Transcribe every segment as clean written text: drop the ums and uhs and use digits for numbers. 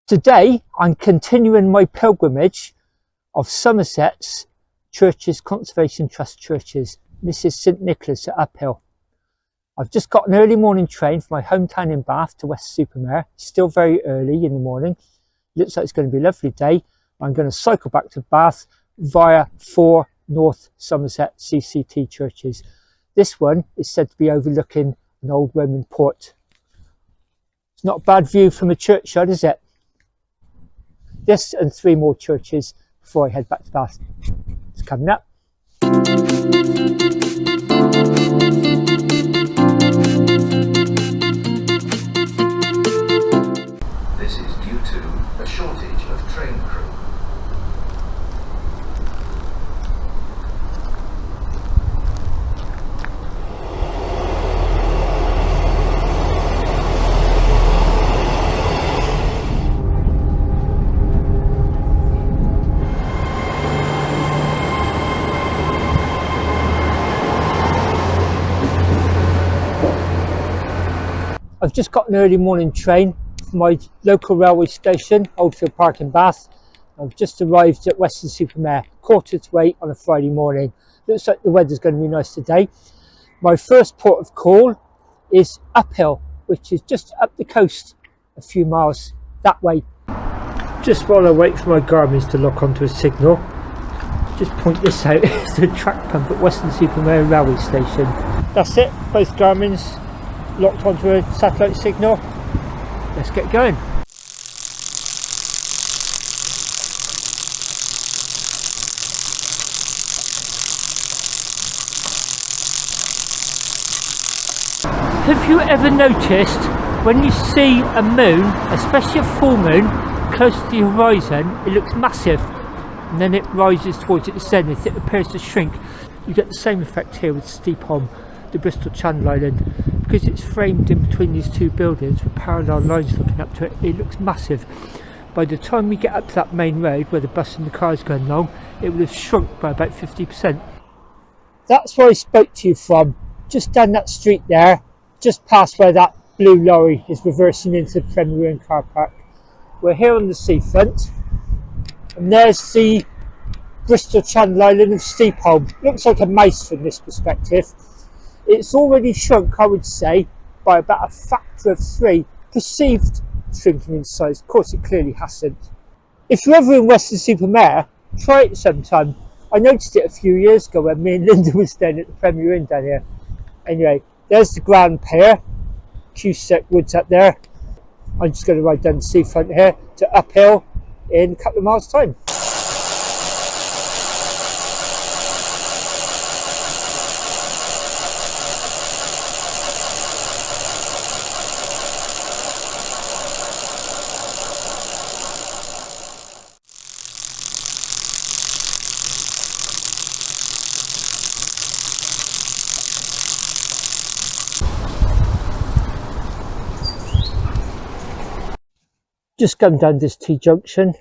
Today I'm continuing my pilgrimage of Somerset's churches, Conservation Trust churches. This is St Nicholas at Uphill. I've just got an early morning train from my hometown in Bath to Weston Super Mare. Still very early in the morning. Looks like it's going to be a lovely day. I'm going to cycle back to Bath via 4 North Somerset CCT churches. This one is said to be overlooking an old Roman port. It's not a bad view from a churchyard, is it? This and 3 more churches before I head back to Bath. It's coming up. This is due to a shortage of train crew. I've just got an early morning train from my local railway station, Oldfield Park in Bath. I've just arrived at Weston Super Mare, 7:45 on a Friday morning. Looks like the weather's going to be nice today. My first port of call is Uphill, which is just up the coast a few miles that way. Just while I wait for my Garmin's to lock onto a signal, just point this out. It's the track pump at Weston Super Mare railway station. That's it, both Garmin's locked onto a satellite signal. Let's get going. Have you ever noticed when you see a moon, especially a full moon, close to the horizon, it looks massive, and then it rises towards its zenith, it appears to shrink. You get the same effect here with Steepholm, the Bristol Channel Island. Because it's framed in between these 2 buildings with parallel lines looking up to it, it looks massive. By the time we get up to that main road where the bus and the cars going along, it would have shrunk by about 50%. That's where I spoke to you from, just down that street there, just past where that blue lorry is reversing into the Premier Inn car park. We're here on the seafront, and there's the Bristol Channel Island of Steepholm. Looks like a mouse from this perspective. It's already shrunk, I would say, by about a factor of 3, perceived shrinking in size. Of course, it clearly hasn't. If you're ever in Weston Super Mare, try it sometime. I noticed it a few years ago when me and Linda was staying at the Premier Inn down here. Anyway, there's the Grand Pier, Cusack Woods up there. I'm just going to ride down the seafront here to Uphill in a couple of miles' time. Just come down this T-junction,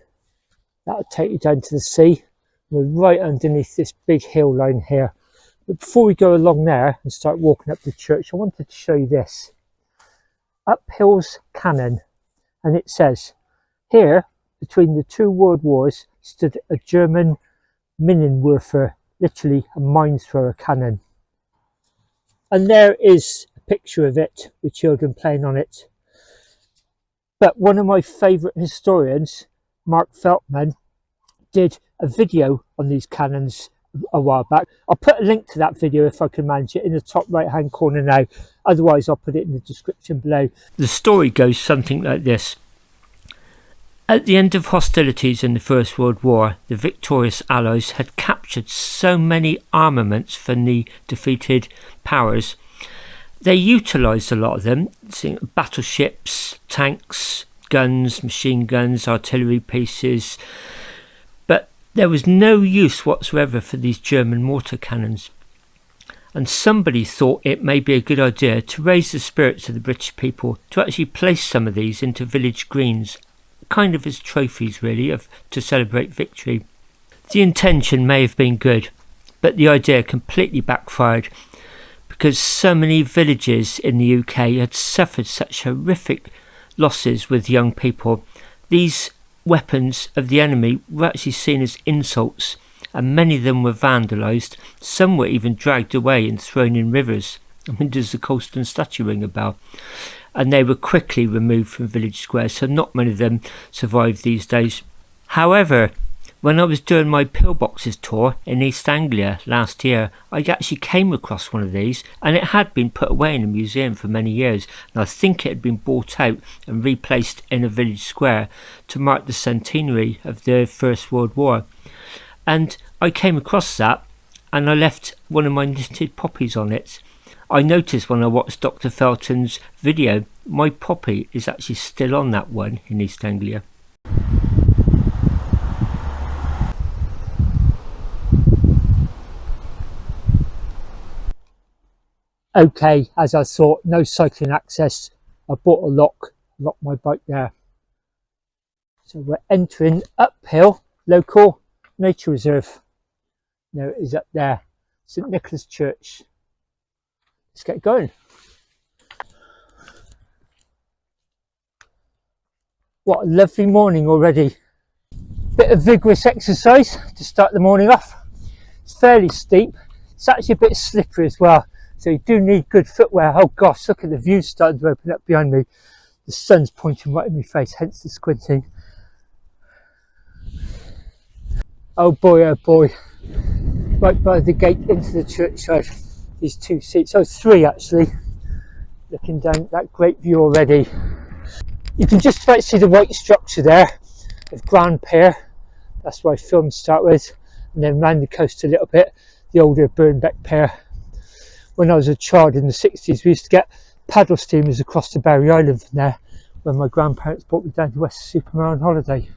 that'll take you down to the sea. We're right underneath this big hill line here. But before we go along there and start walking up the church, I wanted to show you this. Uphill's Cannon, and it says, here, between the 2 world wars, stood a German Minenwerfer, literally a mine thrower cannon. And there is a picture of it with children playing on it. But one of my favourite historians, Mark Feltman, did a video on these cannons a while back. I'll put a link to that video if I can manage it in the top right hand corner now. Otherwise I'll put it in the description below. The story goes something like this. At the end of hostilities in the First World War, the victorious Allies had captured so many armaments from the defeated powers. They utilised a lot of them, battleships, tanks, guns, machine guns, artillery pieces, but there was no use whatsoever for these German mortar cannons. And somebody thought it may be a good idea to raise the spirits of the British people to actually place some of these into village greens, kind of as trophies really, to celebrate victory. The intention may have been good, but the idea completely backfired, because so many villages in the UK had suffered such horrific losses with young people These weapons of the enemy were actually seen as insults, and many of them were vandalised. Some were even dragged away and thrown in rivers. I mean, does the Colston statue ring a bell? And they were quickly removed from village squares, so not many of them survive these days. However, when I was doing my pillboxes tour in East Anglia last year, I actually came across one of these, and it had been put away in a museum for many years, and I think it had been bought out and replaced in a village square to mark the centenary of the First World War. And I came across that, and I left one of my knitted poppies on it. I noticed when I watched Dr. Felton's video, my poppy is actually still on that one in East Anglia. Okay, as I thought, no cycling access. I bought a locked my bike there. So we're entering uphill, local nature reserve. There it is up there, St Nicholas Church. Let's get going. What a lovely morning already. Bit of vigorous exercise to start the morning off. It's fairly steep. It's actually a bit slippery as well. So you do need good footwear. Oh gosh, look at the view starting to open up behind me. The sun's pointing right in my face, hence the squinting. Oh boy, right by the gate into the churchyard. These two seats, three actually, looking down that great view already. You can just about see the white structure there of Grand Pier. That's where I filmed to start with, and then round the coast a little bit, the older Burnbeck Pier. When I was a child in the 60s, we used to get paddle steamers across the Barry Island from there when my grandparents brought me down to Weston Super Mare on holiday.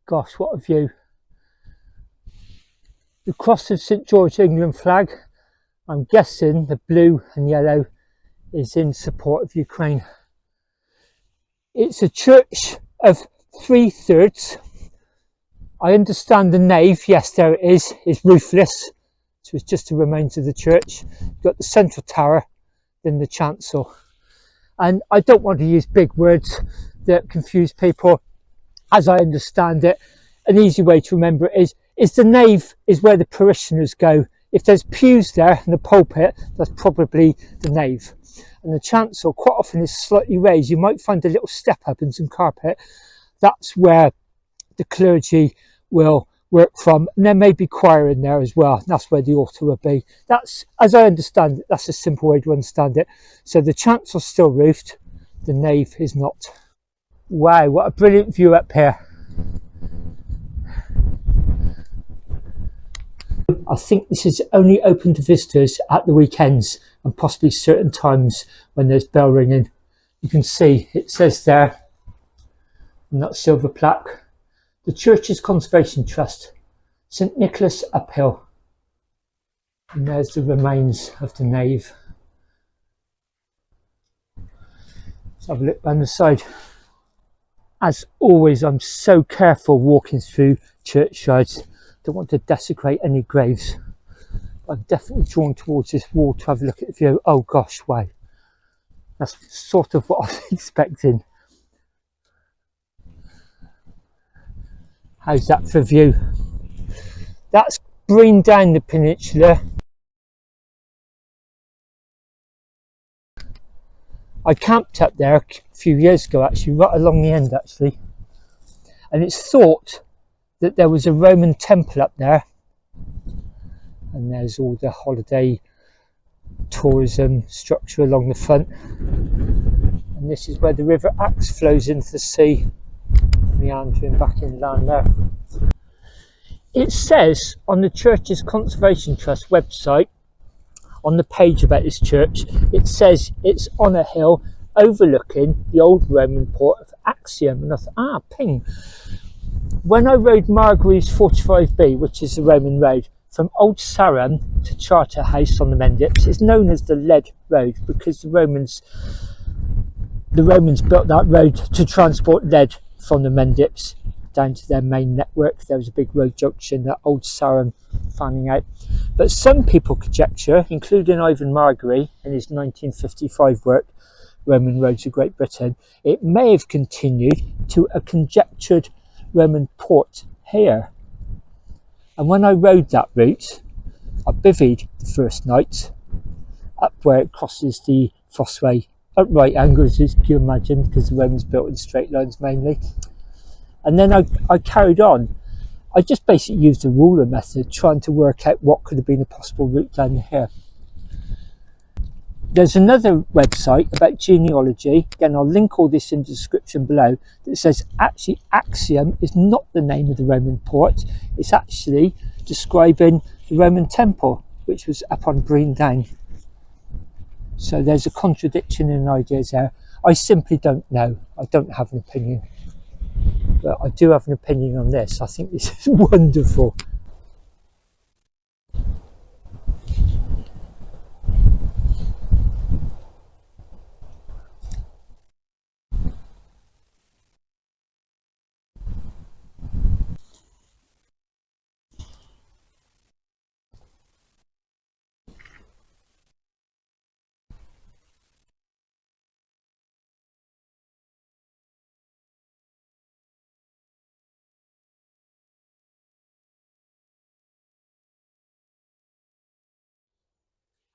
Gosh, what a view. The cross of St George England flag, I'm guessing the blue and yellow is in support of Ukraine. It's a church of 3/3. I understand the nave, yes there it is roofless, so it's just the remains of the church. You've got the central tower, then the chancel. And I don't want to use big words that confuse people. As I understand it, an easy way to remember it is the nave is where the parishioners go. If there's pews there in the pulpit, that's probably the nave. And the chancel quite often is slightly raised. You might find a little step up and some carpet. That's where the clergy will work from. And there may be choir in there as well. That's where the altar will be. That's, as I understand it, that's a simple way to understand it. So the chancel's still roofed, the nave is not. Wow, what a brilliant view up here. I think this is only open to visitors at the weekends and possibly certain times when there's bell ringing. You can see it says there on that silver plaque, the Church's Conservation Trust, St Nicholas Uphill. And there's the remains of the nave. Let's have a look down the side. As always, I'm so careful walking through churchyards. Don't want to desecrate any graves. I'm definitely drawn towards this wall to have a look at the view. Oh gosh, wow. That's sort of what I was expecting. How's that for a view? That's Breen down the peninsula. I camped up there a few years ago actually, right along the end actually. And it's thought that there was a Roman temple up there, and there's all the holiday tourism structure along the front, and this is where the River Axe flows into the sea, meandering back inland there. It says on the Church's Conservation Trust website, on the page about this church, it says it's on a hill overlooking the old Roman port of Axiom, and I thought, ping. When I rode Margreaves 45B, which is the Roman road, from Old Sarum to Charterhouse on the Mendips, it's known as the Lead Road because the Romans built that road to transport lead from the Mendips down to their main network. There was a big road junction at Old Sarum fanning out. But some people conjecture, including Ivan Margery in his 1955 work, Roman Roads of Great Britain, it may have continued to a conjectured Roman port here. And when I rode that route, I bivvied the first night up where it crosses the Fossway at right angles, as you imagine, because the Romans built in straight lines mainly. And then I carried on. I just basically used the ruler method, trying to work out what could have been a possible route down here. There's another website about genealogy, again I'll link all this in the description below, that says actually Axiom is not the name of the Roman port, it's actually describing the Roman temple, which was up on Breen Down. So there's a contradiction in ideas there. I simply don't know, I don't have an opinion. But I do have an opinion on this. I think this is wonderful.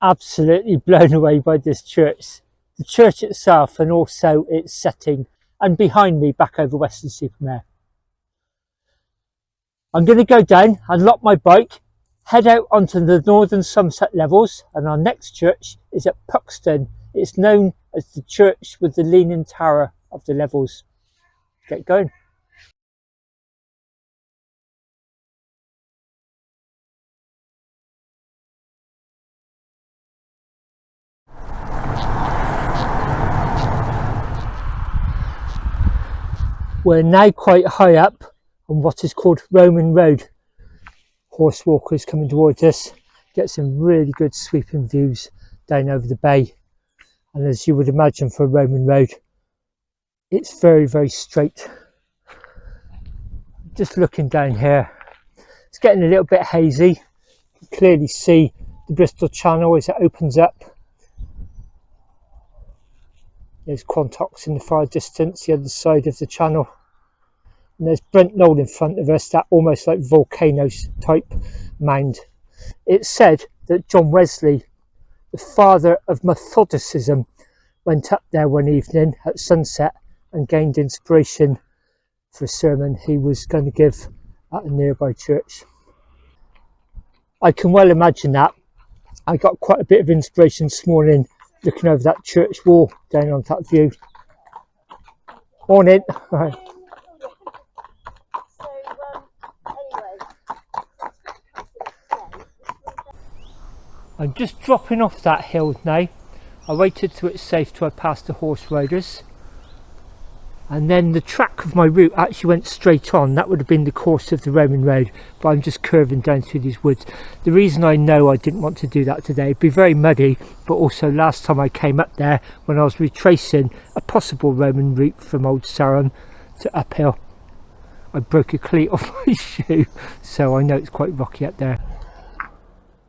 Absolutely blown away by this church. The church itself and also its setting, and behind me back over Weston Super Mare. I'm going to go down and lock my bike, head out onto the northern Somerset levels, and our next church is at Puxton. It's known as the church with the leaning tower of the levels. Get going. We're now quite high up on what is called Roman Road. Horse walkers coming towards us. Get some really good sweeping views down over the bay. And as you would imagine for a Roman road, it's very, very straight. Just looking down here, it's getting a little bit hazy. You can clearly see the Bristol Channel as it opens up. There's Quantox in the far distance, the other side of the channel. And there's Brent Knoll in front of us, that almost like volcano type mound. It's said that John Wesley, the father of Methodicism, went up there one evening at sunset and gained inspiration for a sermon he was going to give at a nearby church. I can well imagine that. I got quite a bit of inspiration this morning looking over that church wall down on that view. Morning. Right. I'm just dropping off that hill now. I waited till it's safe till I passed the horse riders. And then the track of my route actually went straight on. That would have been the course of the Roman road, but I'm just curving down through these woods. The reason I know I didn't want to do that today, it'd be very muddy, but also last time I came up there when I was retracing a possible Roman route from Old Sarum to uphill, I broke a cleat off my shoe, so I know it's quite rocky up there.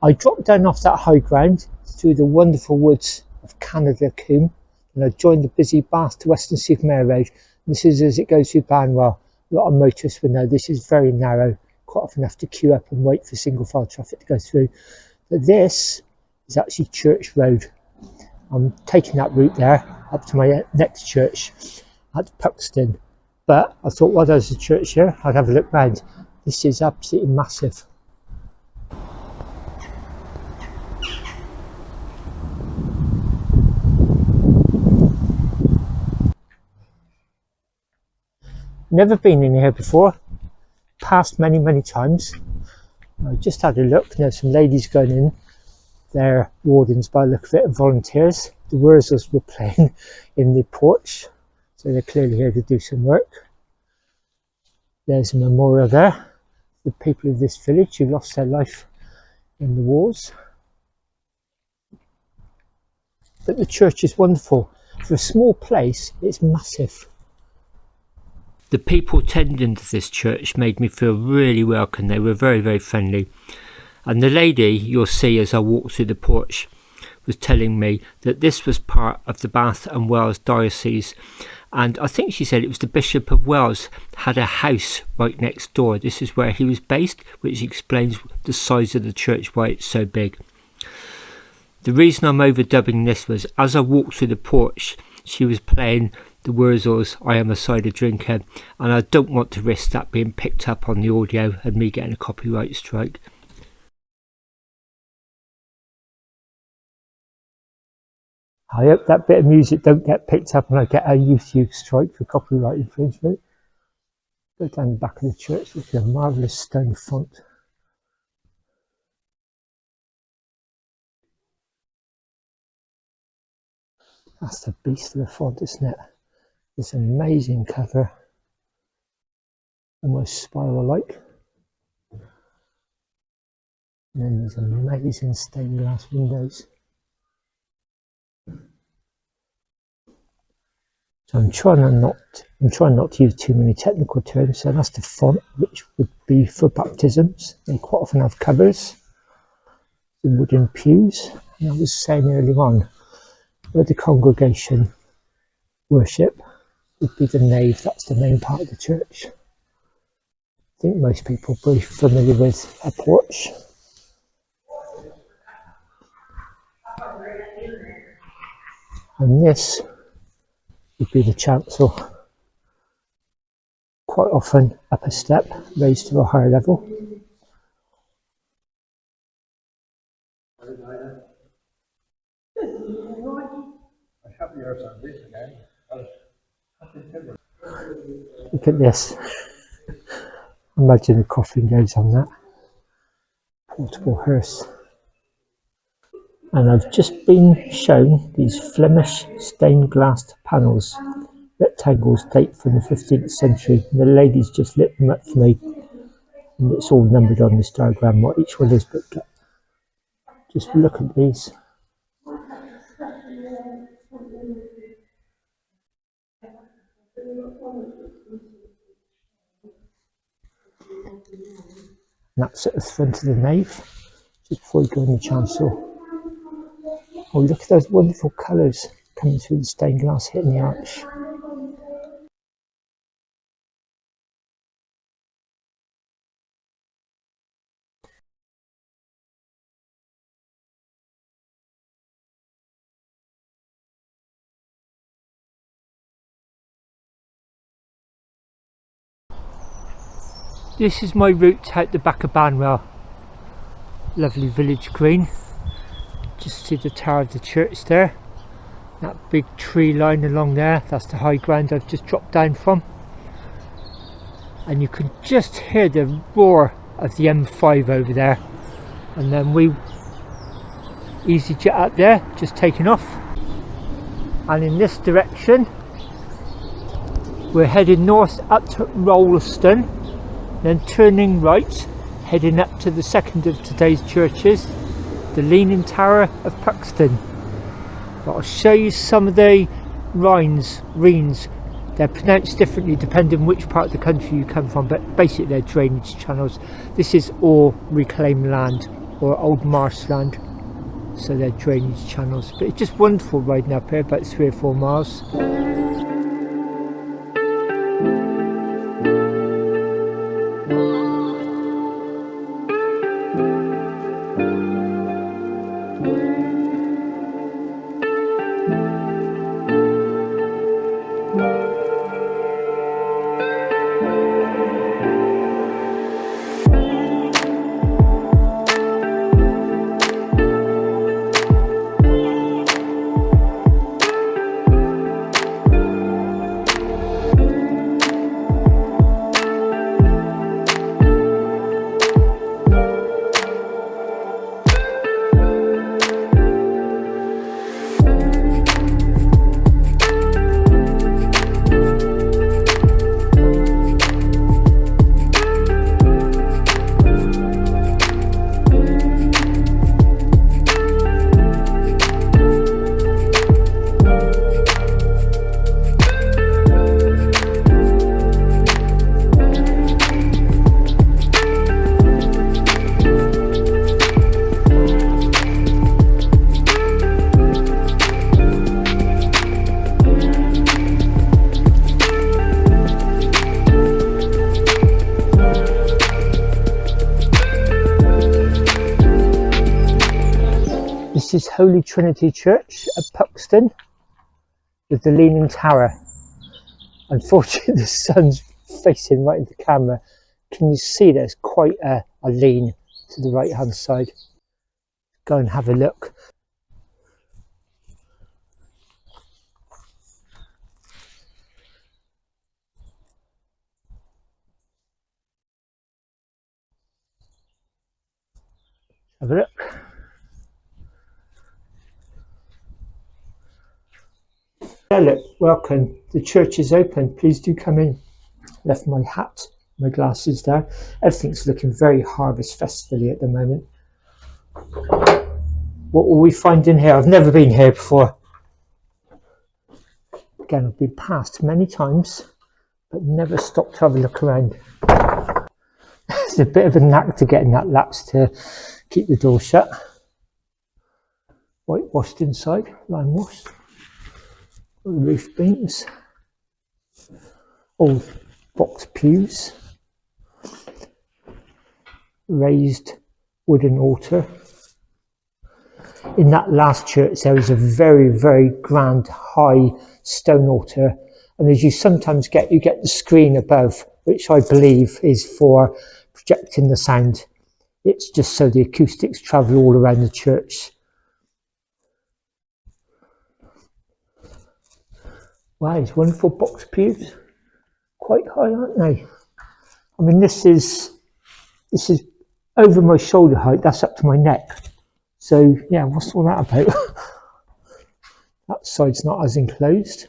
I dropped down off that high ground through the wonderful woods of Canada Coombe, and I joined the busy Bath to Weston Super Mare road. This is as it goes through Banwell. A lot of motorists will know this is very narrow, quite often have to queue up and wait for single file traffic to go through. But this is actually Church Road. I'm taking that route there up to my next church at Puxton. But I thought, well, there's a church here, I'd have a look round. This is absolutely massive. Never been in here before, passed many times. I just had a look, there's some ladies going in, they're wardens by the look of it and volunteers. The Wurzels were playing in the porch, so they're clearly here to do some work. There's a memorial there, the people of this village who lost their life in the wars. But the church is wonderful. For a small place, it's massive. The people attending to this church made me feel really welcome. They were very, very friendly. And the lady you'll see as I walk through the porch was telling me that this was part of the Bath and Wells diocese, and I think she said it was the Bishop of Wells had a house right next door. This is where he was based, which explains the size of the church, why it's so big. The reason I'm overdubbing this was as I walked through the porch, she was playing the Wurzels, I Am a Cider Drinker, and I don't want to risk that being picked up on the audio and me getting a copyright strike. I hope that bit of music don't get picked up and I get a YouTube strike for copyright infringement. Go down the back of the church, look at a marvellous stone font. That's the beast of a font, isn't it? This amazing cover, almost spiral-like. And then these amazing stained glass windows. So I'm trying not to use too many technical terms. So that's the font, which would be for baptisms. They quite often have covers, the wooden pews. And I was saying earlier on, where the congregation worship would be the nave. That's the main part of the church. I think most people will be familiar with a porch. And this would be the chancel, quite often up a step, raised to a higher level. Look at this. Imagine the coffin goes on that. Portable hearse. And I've just been shown these Flemish stained glass panels. Rectangles date from the 15th century. And the lady's just lit them up for me. And it's all numbered on this diagram what each one is. But just look at these. And that's at the front of the nave, just before you go in the chancel. Oh, look at those wonderful colours coming through the stained glass, hitting the arch. This is my route out the back of Banwell. Lovely village green. Just see the tower of the church there. That big tree line along there, that's the high ground I've just dropped down from. And you can just hear the roar of the M5 over there. And then we EasyJet out there, just taking off. And in this direction, we're heading north up to Rolleston, then turning right, heading up to the second of today's churches, the Leaning Tower of Puxton. But I'll show you some of the reens. They're pronounced differently depending on which part of the country you come from, but basically they're drainage channels. This is all reclaimed land or old marshland, so they're drainage channels. But it's just wonderful riding up here, about 3 or 4 miles. This is Holy Trinity Church at Puxton with the Leaning Tower. Unfortunately, the sun's facing right into the camera. Can you see there's quite a lean to the right hand side? Go and have a look. Have a look. Yeah, look, welcome. The church is open. Please do come in. Left my hat, my glasses there. Everything's looking very Harvest Festival-y at the moment. What will we find in here? I've never been here before. Again, I've been past many times, but never stopped to have a look around. It's a bit of a knack to getting that latch to keep the door shut. Whitewashed inside, lime washed. All the roof beams. Old box pews. Raised wooden altar. In that last church there was a very, very grand high stone altar, and as you sometimes get, you get the screen above, which I believe is for projecting the sound. It's just so the acoustics travel all around the church. Wow, these wonderful box pews, quite high, aren't they? I mean, this is over my shoulder height. That's up to my neck. So yeah, what's all that about? That side's not as enclosed.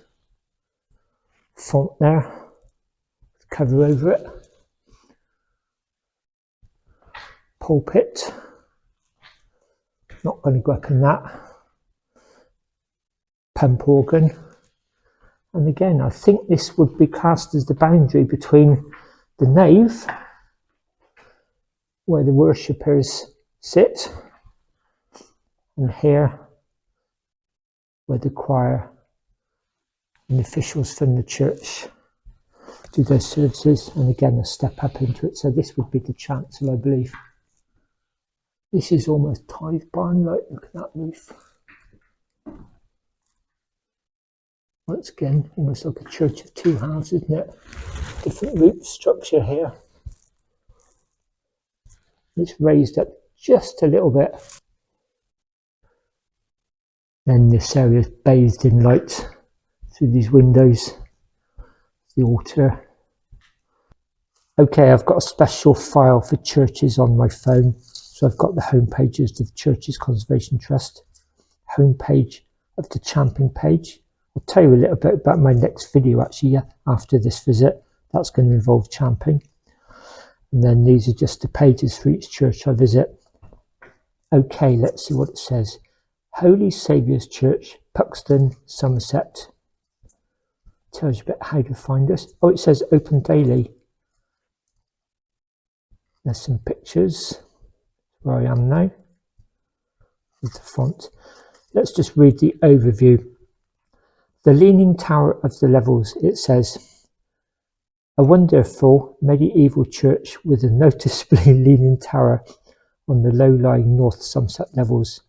Font there, cover over it. Pulpit. Not going to go up in that. Pump organ. And again, I think this would be cast as the boundary between the nave, where the worshippers sit, and here, where the choir and the officials from the church do their services, and again a step up into it. So this would be the chancel, I believe. This is almost tithe barn, like, look at that roof. Once again, almost like a church of two halves, isn't it? Different roof structure here. It's raised up just a little bit. Then this area is bathed in light through these windows. The altar. Okay, I've got a special file for churches on my phone. So I've got the home pages of the Churches Conservation Trust, home page of the Champing page. I'll tell you a little bit about my next video actually after this visit. That's going to involve Champing. And then these are just the pages for each church I visit. Okay, let's see what it says. Holy Saviour's Church, Puxton, Somerset. Tells you a bit how to find us. Oh, it says open daily. There's some pictures where I am now with the font. Let's just read the overview. The Leaning Tower of the Levels, it says, a wonderful medieval church with a noticeably leaning tower on the low-lying North Somerset Levels.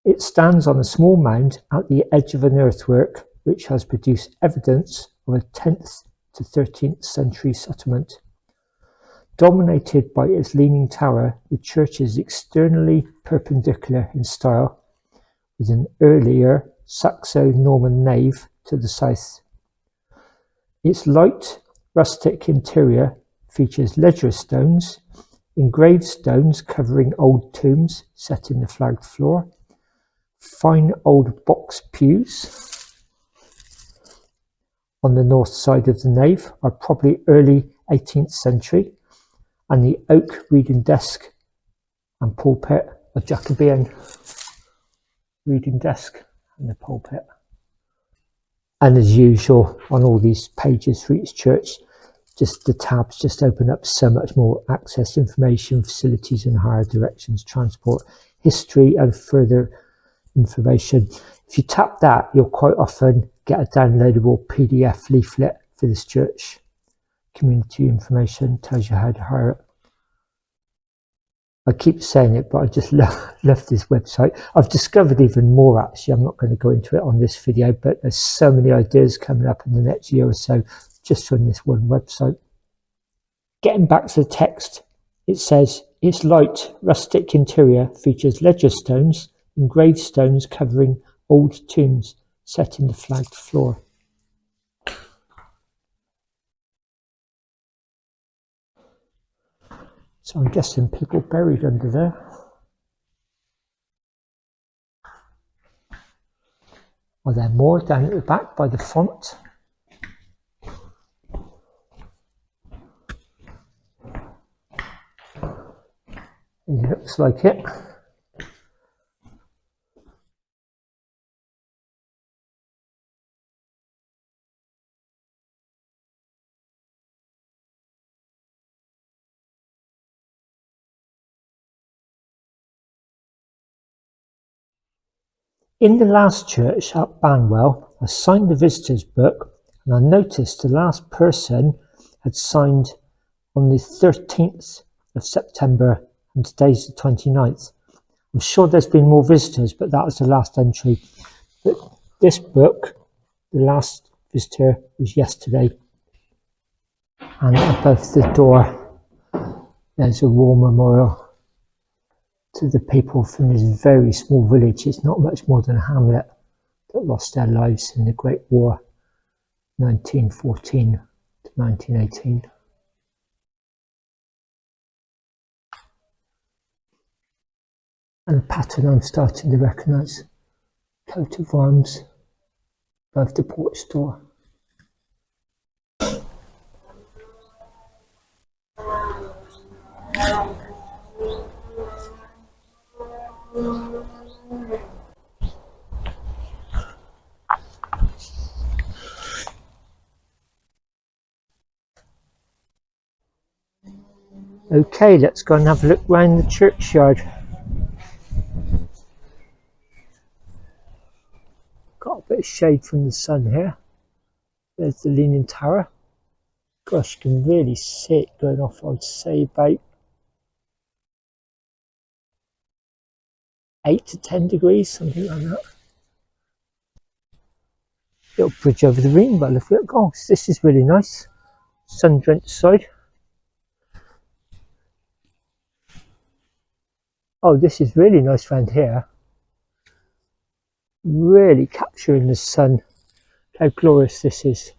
It stands on a small mound at the edge of an earthwork which has produced evidence of a 10th to 13th century settlement. Dominated by its leaning tower, the church is externally perpendicular in style, with an earlier Saxo-Norman nave to the south. Its light, rustic interior features ledger stones, engraved stones covering old tombs set in the flagged floor, fine old box pews. On the north side of the nave are probably early 18th century, and the oak reading desk and pulpit, a Jacobean reading desk and the pulpit. And as usual on all these pages for each church, just the tabs just open up so much more access, information, facilities and hire, directions, transport, history and further information. If you tap that, you'll quite often get a downloadable PDF leaflet for this church. Community information tells you how to hire it. I keep saying it, but I just love this website. I've discovered even more actually. I'm not going to go into it on this video, but there's so many ideas coming up in the next year or so just from this one website. Getting back to the text, it says, its light, rustic interior features ledger stones and gravestones covering old tombs set in the flagged floor. So I'm guessing people buried under there. Are there more down at the back by the font? It looks like it. In the last church at Banwell, I signed the visitor's book, and I noticed the last person had signed on the 13th of September, and today's the 29th. I'm sure there's been more visitors, but that was the last entry. But this book, the last visitor was yesterday, and above the door there's a war memorial to the people from this very small village. It's not much more than a hamlet that lost their lives in the Great War, 1914 to 1918. And a pattern I'm starting to recognise. Coat of arms above the porch door. Okay, let's go and have a look round the churchyard. Got a bit of shade from the sun here. There's the Leaning Tower. Gosh, you can really see it going off, I would say about 8 to 10 degrees, something like that. Little bridge over the Rhine by the look at it. Oh, this is really nice. Sun-drenched side. Oh, this is really nice round here. Really capturing the sun. How glorious this is.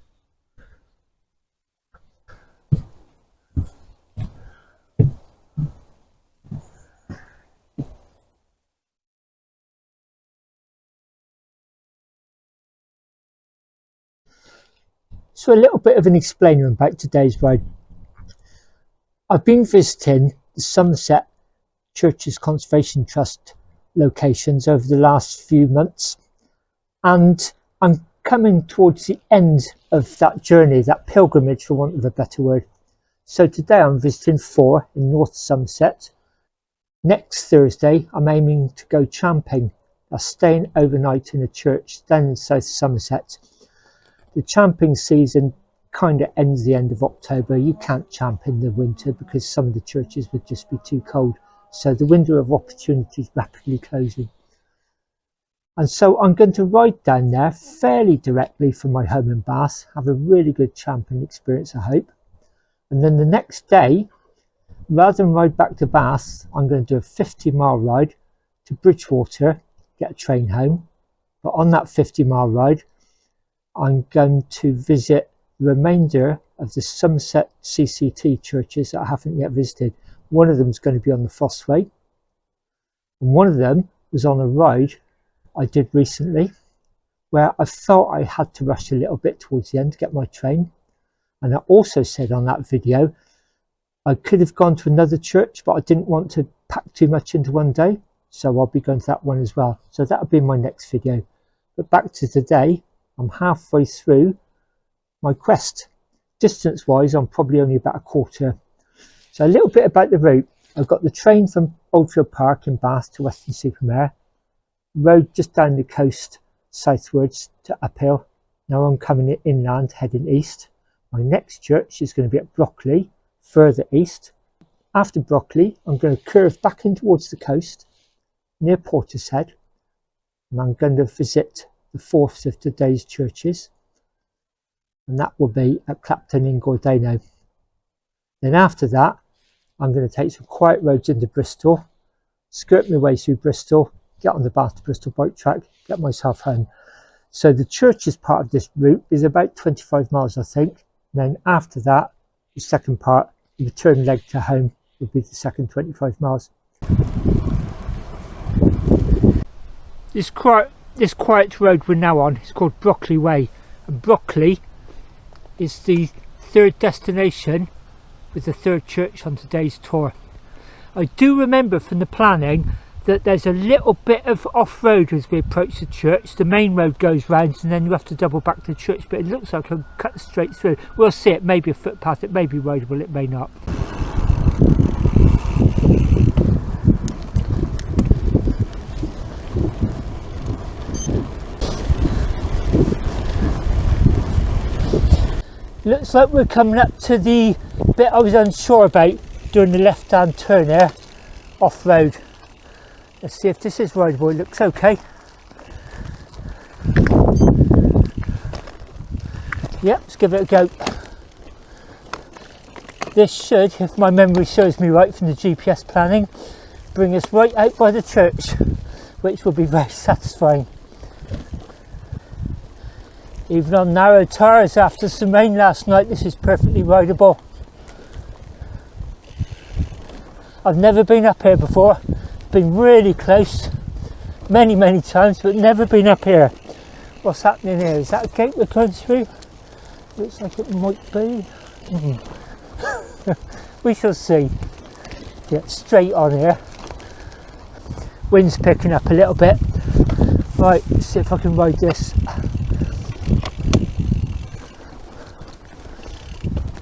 So a little bit of an explainer about today's ride. I've been visiting the Somerset Churches Conservation Trust locations over the last few months, and I'm coming towards the end of that journey, that pilgrimage for want of a better word. So today I'm visiting 4 in North Somerset. Next Thursday I'm aiming to go champing. I'm staying overnight in a church down in South Somerset. The champing season kind of ends the end of October. You can't champ in the winter because some of the churches would just be too cold. So the window of opportunity is rapidly closing. And so I'm going to ride down there fairly directly from my home in Bath, have a really good champing experience, I hope. And then the next day, rather than ride back to Bath, I'm going to do a 50-mile ride to Bridgewater, get a train home. But on that 50-mile ride, I'm going to visit the remainder of the Somerset CCT churches that I haven't yet visited. One of them is going to be on the Fossway, and one of them was on a ride I did recently where I felt I had to rush a little bit towards the end to get my train. And I also said on that video I could have gone to another church, but I didn't want to pack too much into one day, so I'll be going to that one as well. So that'll be my next video. But back to today, I'm halfway through my quest. Distance wise, I'm probably only about a quarter. So a little bit about the route. I've got the train from Oldfield Park in Bath to Weston Super Mare, road just down the coast southwards to Uphill. Now I'm coming inland, heading east. My next church is going to be at Brockley, further east. after Brockley, I'm going to curve back in towards the coast near Portishead, and I'm going to visit the fourth of today's churches, and that will be at Clapton in Gordano. Then after that, I'm going to take some quiet roads into Bristol, skirt my way through Bristol, get on the Bath to Bristol bike track, get myself home. So the churches part of this route is about 25 miles, I think. And then after that, the second part, the return leg to home, would be the second 25 miles. This quiet road we're now on is called Brockley Way, and Brockley is the third destination with the third church on today's tour. I do remember from the planning that there's a little bit of off-road as we approach the church. The main road goes round and then you have to double back to the church, but it looks like I'll cut straight through. We'll see. It may be a footpath, it may be rideable, it may not. Looks like we're coming up to the bit I was unsure about doing the left-hand turn there, off-road. Let's see if this is rideable. It looks okay. Yep, let's give it a go. This should, if my memory serves me right from the GPS planning, bring us right out by the church, which will be very satisfying. Even on narrow tyres after some rain last night, this is perfectly rideable. I've never been up here before. Been really close many times, but never been up here. What's happening here? Is that a gate we're going through? Looks like it might be. We shall see. Get straight on here. Wind's picking up a little bit. Right, let's see if I can ride this.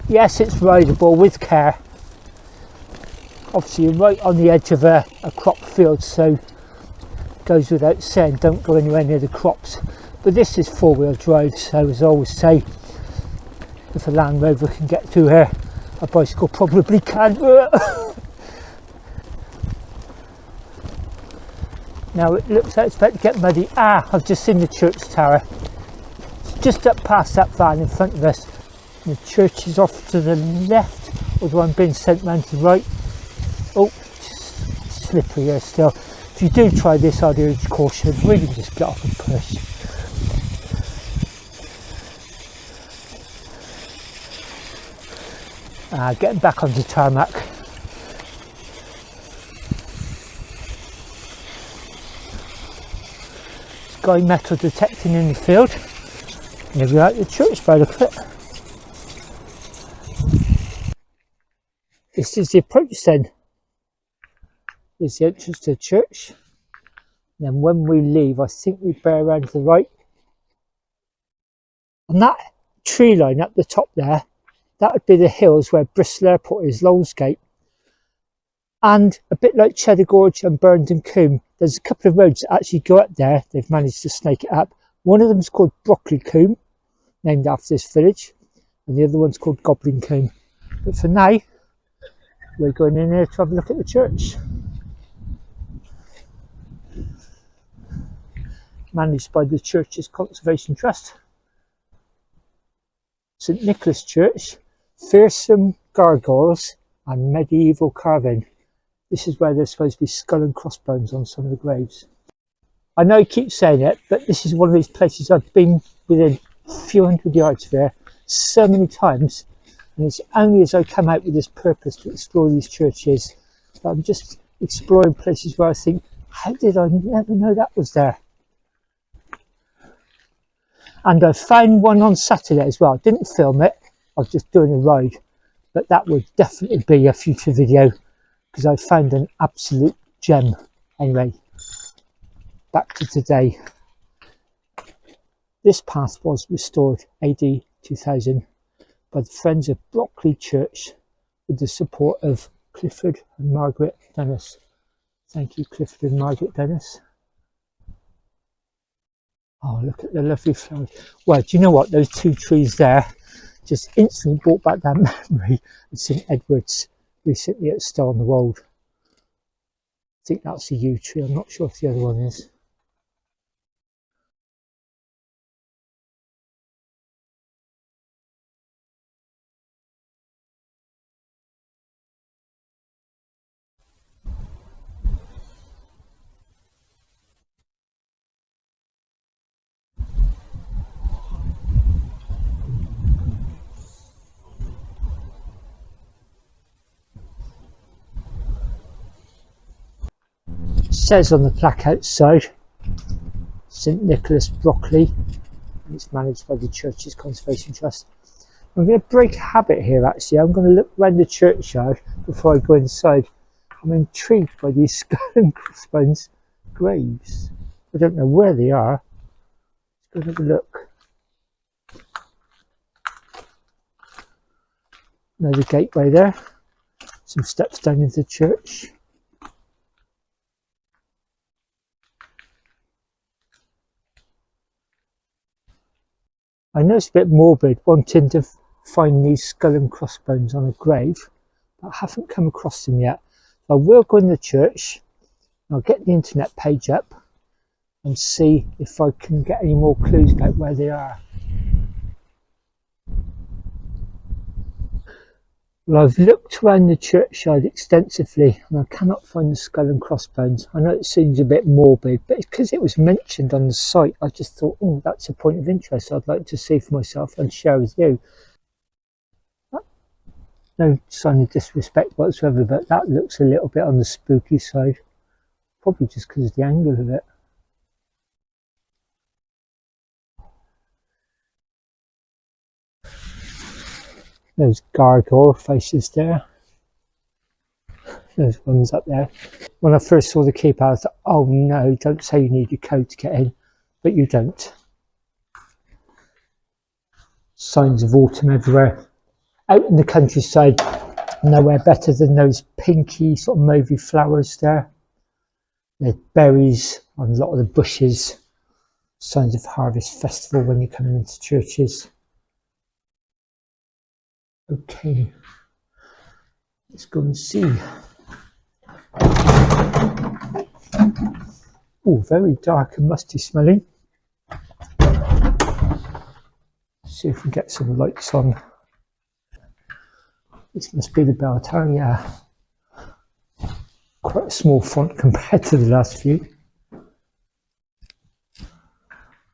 Yes, it's rideable with care. Obviously you're right on the edge of a crop field, so it goes without saying don't go anywhere near the crops. But this is four-wheel drive, so as I always say, if a Land Rover can get through here, a bicycle probably can. Now it looks like it's about to get muddy. I've just seen the church tower. It's just up past that van in front of us. The church is off to the left, although I'm being sent round to the right. Oh, slippery here still. If you do try this, I'd urge caution. Really just get off and push. Getting back onto tarmac. Sky metal detecting in the field. Here we are at the church by the look of it. This is the approach then. Is the entrance to the church. And then when we leave, I think we bear around to the right. And that tree line up the top there, that would be the hills where Bristol Airport is, Lowellsgate. And a bit like Cheddar Gorge and Burndon Combe, there's a couple of roads that actually go up there. They've managed to snake it up. One of them is called Brockley Combe, named after this village, and the other one's called Goblin Combe. But for now, we're going in here to have a look at the church. Managed by the church's Conservation Trust. St Nicholas Church, fearsome gargoyles and medieval carving. This is where there's supposed to be skull and crossbones on some of the graves. I know I keep saying it, but this is one of these places I've been within a few hundred yards of here so many times, and it's only as I come out with this purpose to explore these churches that I'm just exploring places where I think, how did I never know that was there? And I found one on Saturday as well. I didn't film it, I was just doing a ride, but that would definitely be a future video because I found an absolute gem. Anyway, back to today. This path was restored AD 2000 by the Friends of Brockley Church with the support of Clifford and Margaret Dennis. Thank you, Clifford and Margaret Dennis. Oh, look at the lovely flowers. Well, do you know what? Those two trees there just instantly brought back that memory of St Edward's recently at Star on the Wold. I think that's a yew tree. I'm not sure if the other one is. It says on the plaque outside, St Nicholas, Brockley, and it's managed by the church's Conservation Trust. I'm going to break a habit here actually. I'm going to look around the churchyard before I go inside. I'm intrigued by these skull and crossbones graves. I don't know where they are. Let's go have a look. Another gateway there. Some steps down into the church. I know it's a bit morbid wanting to find these skull and crossbones on a grave, but I haven't come across them yet. I will go in the church, I'll get the internet page up and see if I can get any more clues about where they are. Well, I've looked around the churchyard extensively and I cannot find the skull and crossbones. I know it seems a bit morbid, but because it was mentioned on the site, I just thought, oh, that's a point of interest I'd like to see for myself and share with you. No sign of disrespect whatsoever, but that looks a little bit on the spooky side. Probably just because of the angle of it. There's gargoyle faces there. There's ones up there. When I first saw the keep, I thought, oh no, don't say you need a code to get in, but you don't. Signs of autumn everywhere. Out in the countryside, nowhere better than those pinky sort of mauvey flowers there. There's berries on a lot of the bushes. Signs of harvest festival when you're coming into churches. Okay, let's go and see. Oh, very dark and musty smelling. See if we can get some lights on. This must be the bell tower, yeah. Quite a small font compared to the last few.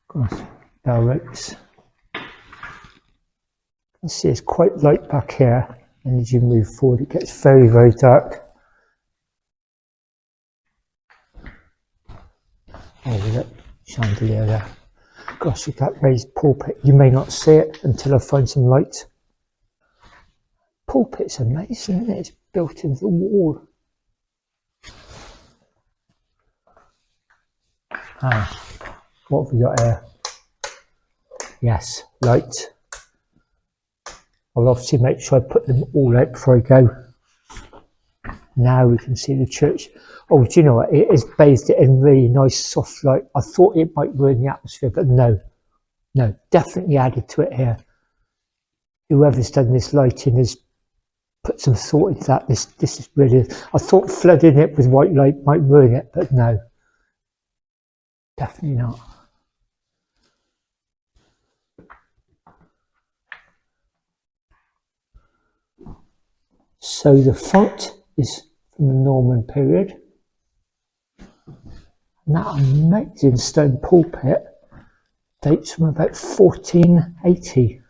Gosh, bell ropes. You can see it's quite light back here, and as you move forward, it gets very, very dark. Oh, look, chandelier there. Gosh, with that raised pulpit, you may not see it until I find some light. Pulpit's amazing, isn't it? It's built into the wall. What have we got here? Yes, light. I'll obviously make sure I put them all out before I go. Now we can see the church. Oh, do you know what? It has bathed it in really nice soft light. I thought it might ruin the atmosphere, but no, definitely added to it here. Whoever's done this lighting has put some thought into that. This is really. I thought flooding it with white light might ruin it, but no, definitely not. So the font is from the Norman period. And that amazing stone pulpit dates from about 1480.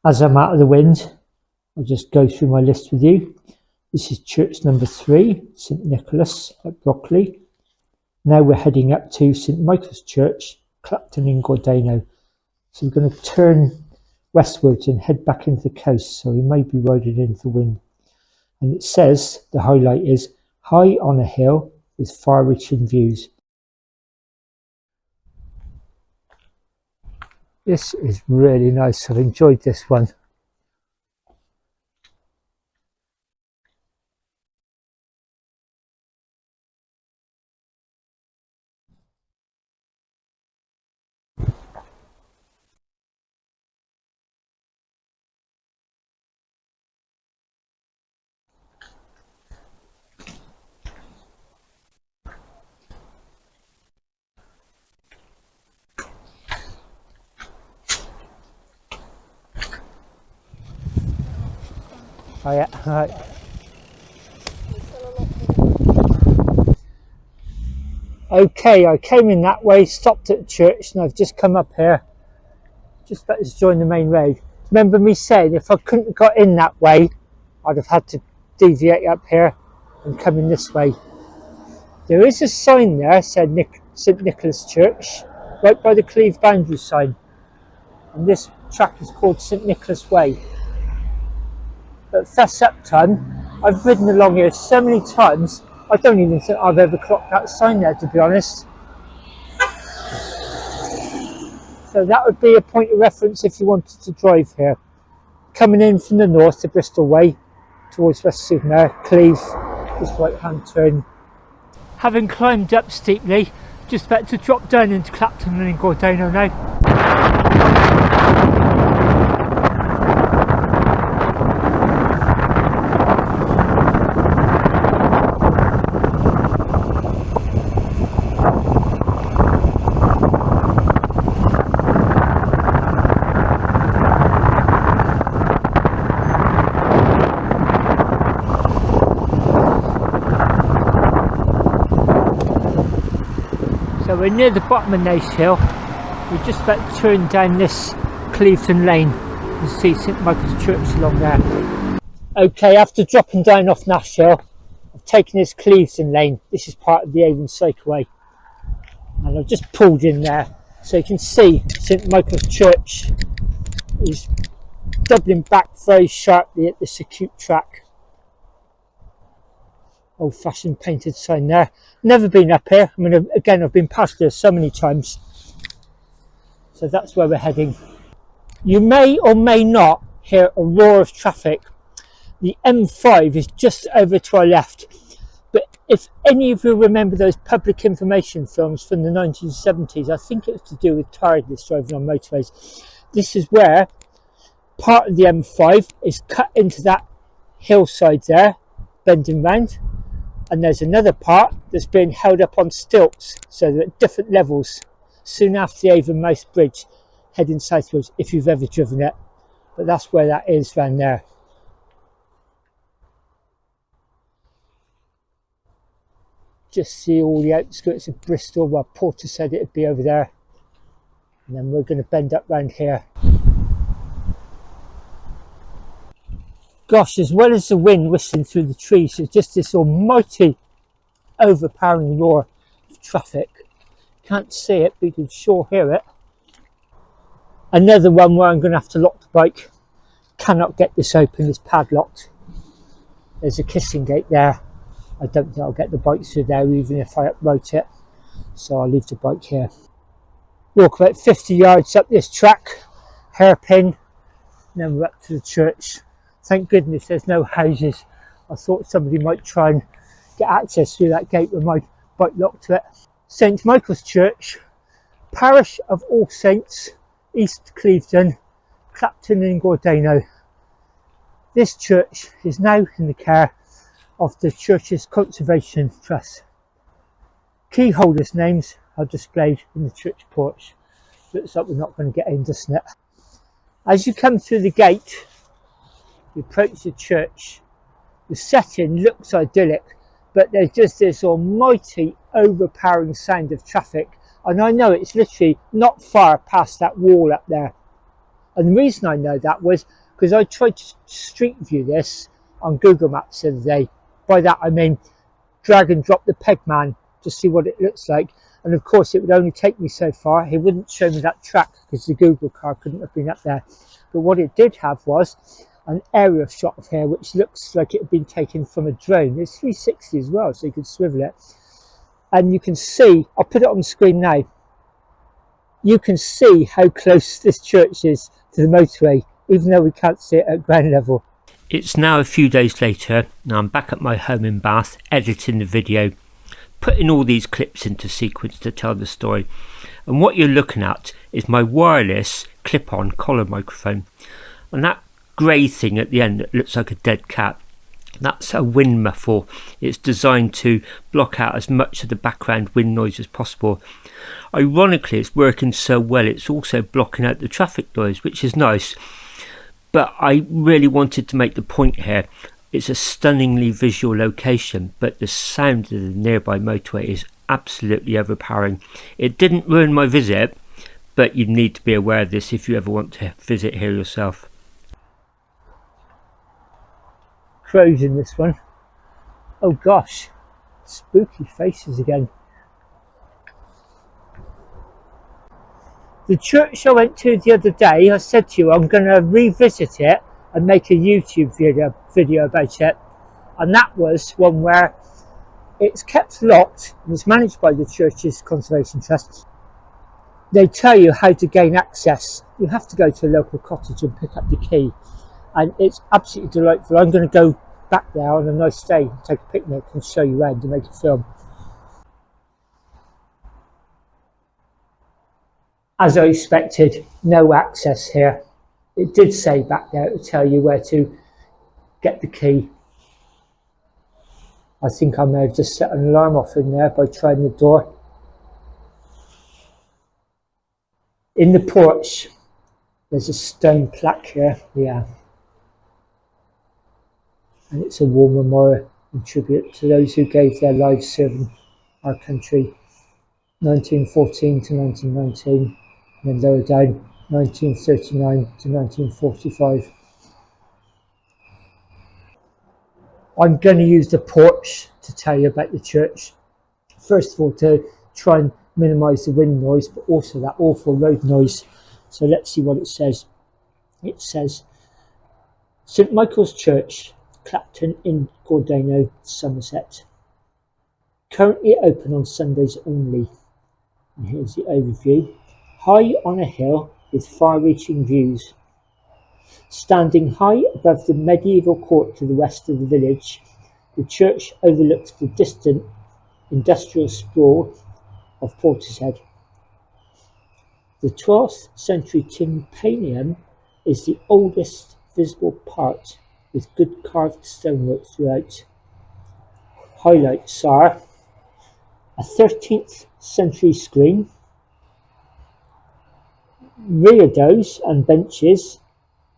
As I'm out of the wind, I'll just go through my list with you. This is church number 3, St Nicholas at Brockley. Now we're heading up to St Michael's Church, Clapton in Gordano. So we're going to turn westwards and head back into the coast, so we may be riding into the wind. And it says, the highlight is, high on a hill with far-reaching views. This is really nice. I've enjoyed this one. Oh yeah, right. Okay, I came in that way, stopped at the church, and I've just come up here, just about to join the main road. Remember me saying if I couldn't have got in that way, I'd have had to deviate up here and come in this way. There is a sign there, said St Nicholas Church, right by the Cleve boundary sign. And this track is called St Nicholas Way. But Fess Upton, I've ridden along here so many times, I don't even think I've ever clocked that sign there, to be honest. So that would be a point of reference if you wanted to drive here. Coming in from the north, the Bristol way, towards Weston Super Mare, Cleve, this right hand turn. Having climbed up steeply, just about to drop down into Clapton and Gordano now. So we're near the bottom of Nace Hill. We're just about to turn down this Clevedon Lane and see St Michael's Church along there. Okay, after dropping down off Nash Hill, I've taken this Clevedon Lane. This is part of the Avon Cycleway. And I've just pulled in there so you can see St Michael's Church is doubling back very sharply at this acute track. Old-fashioned painted sign there. Never been up here. I mean, again, I've been past here so many times. So that's where we're heading. You may or may not hear a roar of traffic. The M5 is just over to our left. But if any of you remember those public information films from the 1970s, I think it was to do with tiredness driving on motorways. This is where part of the M5 is cut into that hillside there, bending round. And there's another part that's being held up on stilts, so they're at different levels, soon after the Avon Mouse Bridge, heading southwards, if you've ever driven it. But that's where that is, round there. Just see all the outskirts of Bristol. Well, Porter said it'd be over there. And then we're going to bend up round here. Gosh, as well as the wind whistling through the trees, there's just this almighty overpowering roar of traffic. Can't see it, but you can sure hear it. Another one where I'm going to have to lock the bike. Cannot get this open, it's padlocked. There's a kissing gate there. I don't think I'll get the bike through there even if I uproot it. So I'll leave the bike here. Walk about 50 yards up this track, hairpin, and then we're up to the church. Thank goodness there's no houses. I thought somebody might try and get access through that gate with my bike locked to it. St Michael's Church, Parish of All Saints, East Clevedon, Clapton and Gordano. This church is now in the care of the church's Conservation Trust. Key holders' names are displayed in the church porch. Looks like we're not going to get in, doesn't it? As you come through the gate, you approach the church. The setting looks idyllic, but there's just this almighty overpowering sound of traffic, and I know it's literally not far past that wall up there. And the reason I know that was because I tried to street view this on Google Maps the other day. By that I mean drag and drop the Pegman to see what it looks like, and of course it would only take me so far. It wouldn't show me that track because the Google car couldn't have been up there. But what it did have was an aerial shot of here which looks like it had been taken from a drone. It's 360 as well, so you can swivel it. And you can see, I'll put it on the screen now, you can see how close this church is to the motorway, even though we can't see it at ground level. It's now a few days later, and I'm back at my home in Bath, editing the video, putting all these clips into sequence to tell the story. And what you're looking at is my wireless clip-on collar microphone. And that grey thing at the end that looks like a dead cat, that's a wind muffle. It's designed to block out as much of the background wind noise as possible. Ironically, it's working so well, it's also blocking out the traffic noise, which is nice. But I really wanted to make the point here. It's a stunningly visual location, but the sound of the nearby motorway is absolutely overpowering. It didn't ruin my visit, but you need to be aware of this if you ever want to visit here yourself. Crows in this one. Oh gosh, spooky faces again. The church I went to the other day, I said to you I'm going to revisit it and make a YouTube video about it. And that was one where it's kept locked and is managed by the church's conservation trust. They tell you how to gain access. You have to go to a local cottage and pick up the key. And it's absolutely delightful. I'm going to go back there on a nice day, take a picnic and show you around and make a film. As I expected, no access here. It did say back there to tell you where to get the key. I think I may have just set an alarm off in there by trying the door. In the porch, there's a stone plaque here, yeah. And it's a war memorial in tribute to those who gave their lives serving our country, 1914 to 1919. And then lower down, 1939 to 1945. I'm going to use the porch to tell you about the church. First of all, to try and minimise the wind noise, but also that awful road noise. So let's see what it says. It says, St Michael's Church, Clapton in Gordano, Somerset. Currently open on Sundays only. And here's the overview. High on a hill with far-reaching views. Standing high above the medieval court to the west of the village, the church overlooks the distant industrial sprawl of Portishead. The 12th century tympanum is the oldest visible part, with good carved stonework throughout. Highlights are a 13th century screen, reredos and benches,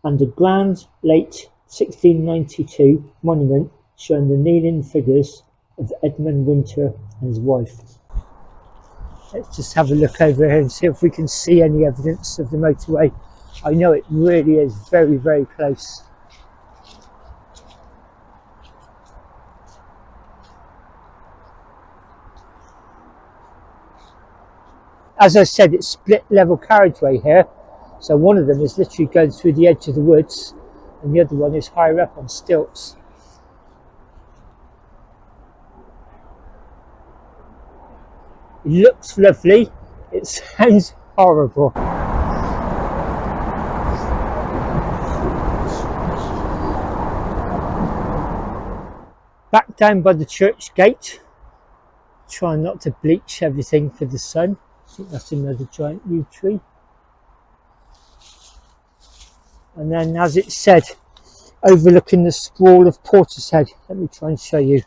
and a grand late 1692 monument showing the kneeling figures of Edmund Winter and his wife. Let's just have a look over here and see if we can see any evidence of the motorway. I know it really is very, very close. As I said, it's split level carriageway here. So one of them is literally going through the edge of the woods and the other one is higher up on stilts. It looks lovely. It sounds horrible. Back down by the church gate. Try not to bleach everything for the sun. I think that's another giant yew tree. And then, as it said, overlooking the sprawl of Portishead. Let me try and show you.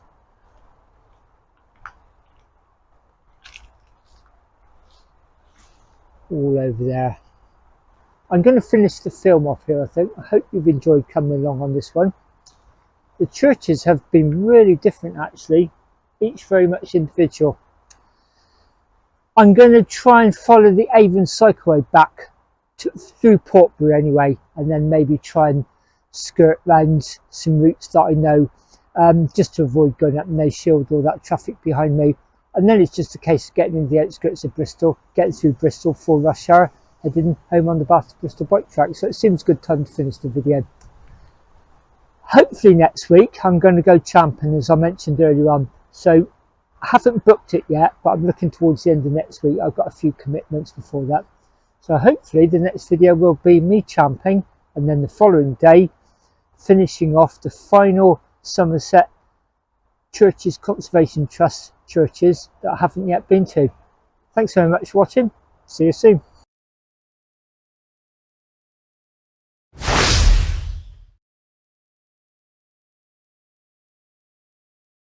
All over there. I'm going to finish the film off here, I think. I hope you've enjoyed coming along on this one. The churches have been really different, actually. Each very much individual. I'm going to try and follow the Avon Cycleway back through Portbury anyway, and then maybe try and skirt round some routes that I know, just to avoid going up No Shield or that traffic behind me. And then it's just a case of getting in the outskirts of Bristol, getting through Bristol for rush hour, heading home on the Bath to Bristol bike track. So it seems a good time to finish the video. Hopefully next week I'm going to go champing, as I mentioned earlier on. So I haven't booked it yet, but I'm looking towards the end of next week. I've got a few commitments before that. So hopefully the next video will be me champing, and then the following day finishing off the final Somerset Churches Conservation Trust churches that I haven't yet been to. Thanks very much for watching. See you soon.